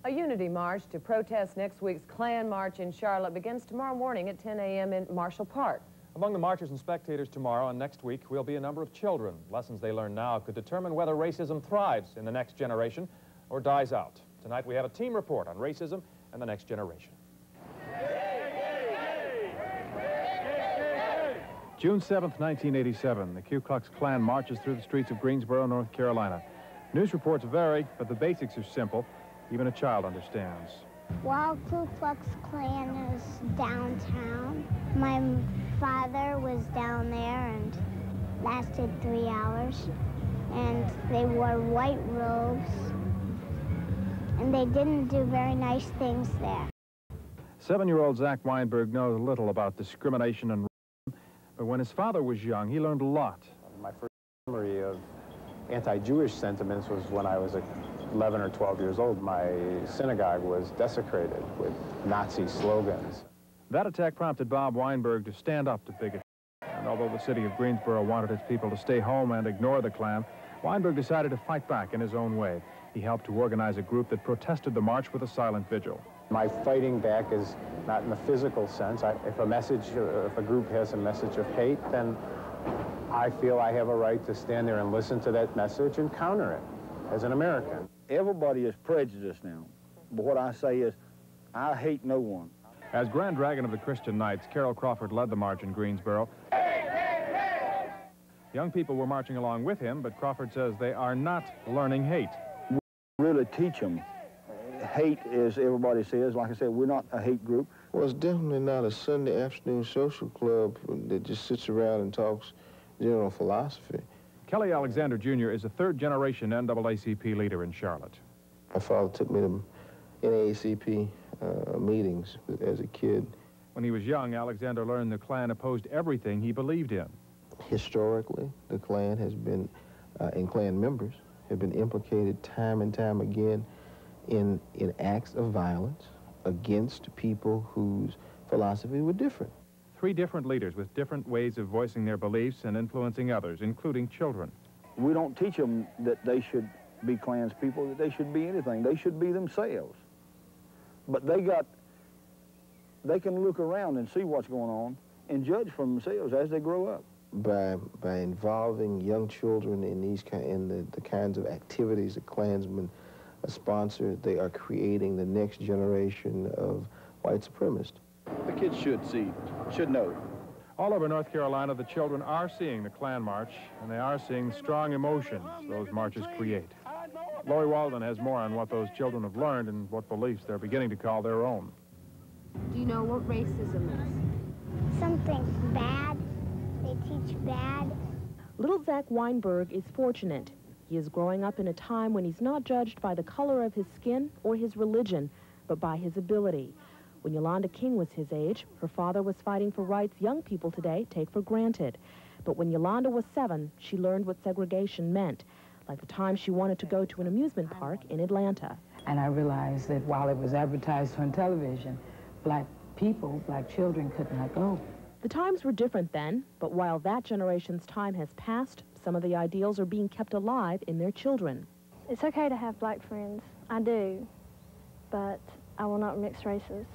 A unity march to protest next week's Klan March in Charlotte begins tomorrow morning at 10 a.m. in Marshall Park. Among the marchers and spectators tomorrow and next week will be a number of children. Lessons they learn now could determine whether racism thrives in the next generation or dies out. Tonight we have a team report on racism and the next generation. June 7th, 1987, the Ku Klux Klan marches through the streets of Greensboro, North Carolina. News reports vary, but the basics are simple. Even a child understands. While Ku Klux Klan is downtown, my father was down there and lasted 3 hours. And they wore white robes, and they didn't do very nice things there. 7-year-old Zach Wineburg knows little about discrimination and racism, but when his father was young, he learned a lot. My first memory of anti-Jewish sentiments was when I was 11 or 12 years old. My synagogue was desecrated with Nazi slogans. That attack prompted Bob Wineburg to stand up to bigotry. And although the city of Greensboro wanted its people to stay home and ignore the Klan, Wineburg decided to fight back in his own way. He helped to organize a group that protested the march with a silent vigil. My fighting back is not in the physical sense. If a group has a message of hate, then I feel I have a right to stand there and listen to that message and counter it as an American. Everybody is prejudiced now, but what I say is, I hate no one. As Grand Dragon of the Christian Knights, Carol Crawford led the march in Greensboro. Young people were marching along with him, but Crawford says they are not learning hate. We really teach them. Hate, as everybody says, like I said, we're not a hate group. Well, it's definitely not a Sunday afternoon social club that just sits around and talks general philosophy. Kelly Alexander Jr. is a third-generation NAACP leader in Charlotte. My father took me to NAACP meetings as a kid. When he was young, Alexander learned the Klan opposed everything he believed in. Historically, the Klan has been, and Klan members have been implicated time and time again in acts of violence against people whose philosophy were different. 3 different leaders with different ways of voicing their beliefs and influencing others, including children. We don't teach them that they should be Klans people, that they should be anything. They should be themselves. But they can look around and see what's going on and judge for themselves as they grow up. By involving young children in the kinds of activities that Klansmen sponsor, they are creating the next generation of white supremacists. The kids should see, should know. All over North Carolina, the children are seeing the Klan March, and they are seeing the strong emotions those marches create. Lori Walden has more on what those children have learned and what beliefs they're beginning to call their own. Do you know what racism is? Something bad. They teach bad. Little Zach Wineburg is fortunate. He is growing up in a time when he's not judged by the color of his skin or his religion, but by his ability. When Yolanda King was his age, her father was fighting for rights young people today take for granted. But when Yolanda was 7, she learned what segregation meant, like the time she wanted to go to an amusement park in Atlanta. And I realized that while it was advertised on television, black people, black children could not go. The times were different then, but while that generation's time has passed, some of the ideals are being kept alive in their children. It's okay to have black friends. I do, but I will not mix races.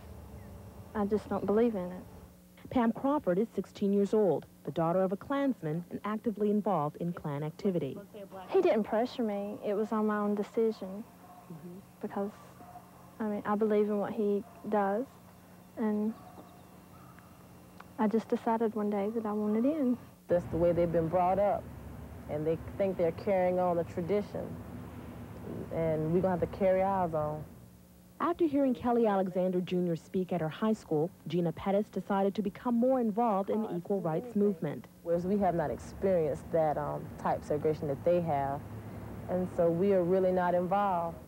I just don't believe in it. Pam Crawford is 16 years old, the daughter of a Klansman and actively involved in Klan activity. He didn't pressure me. It was on my own decision because, I mean, I believe in what he does, and I just decided one day that I wanted in. That's the way they've been brought up, and they think they're carrying on the tradition, and we're going to have to carry ours on. After hearing Kelly Alexander Jr. speak at her high school, Gina Pettis decided to become more involved in the equal rights movement. Whereas we have not experienced that type of segregation that they have, and so we are really not involved.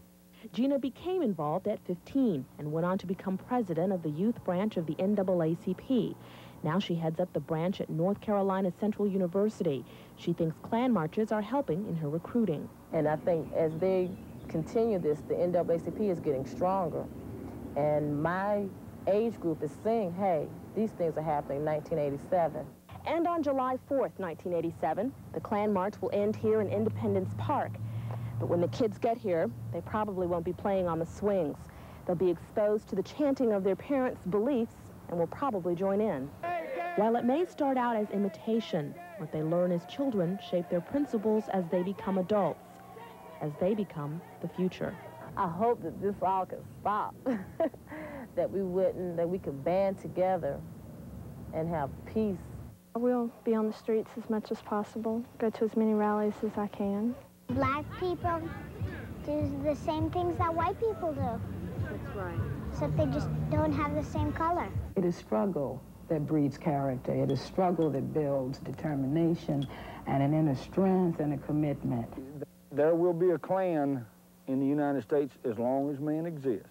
Gina became involved at 15 and went on to become president of the youth branch of the NAACP. Now she heads up the branch at North Carolina Central University. She thinks Klan marches are helping in her recruiting. And I think as they continue this, the NAACP is getting stronger. And my age group is saying, hey, these things are happening in 1987. And on July 4th, 1987, the Klan March will end here in Independence Park. But when the kids get here, they probably won't be playing on the swings. They'll be exposed to the chanting of their parents' beliefs and will probably join in. While it may start out as imitation, what they learn as children shape their principles as they become adults, as they become the future. I hope that this all could stop, that we could band together and have peace. I will be on the streets as much as possible, go to as many rallies as I can. Black people do the same things that white people do. That's right. Except they just don't have the same color. It is struggle that breeds character. It is struggle that builds determination and an inner strength and a commitment. There will be a Klan in the United States as long as man exists.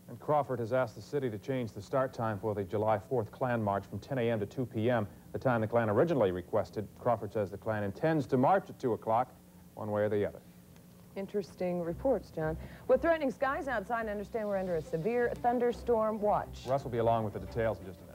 And Crawford has asked the city to change the start time for the July 4th Klan March from 10 a.m. to 2 p.m., the time the Klan originally requested. Crawford says the Klan intends to march at 2 o'clock, one way or the other. Interesting reports, John. With threatening skies outside, I understand we're under a severe thunderstorm watch. Russ will be along with the details in just a minute.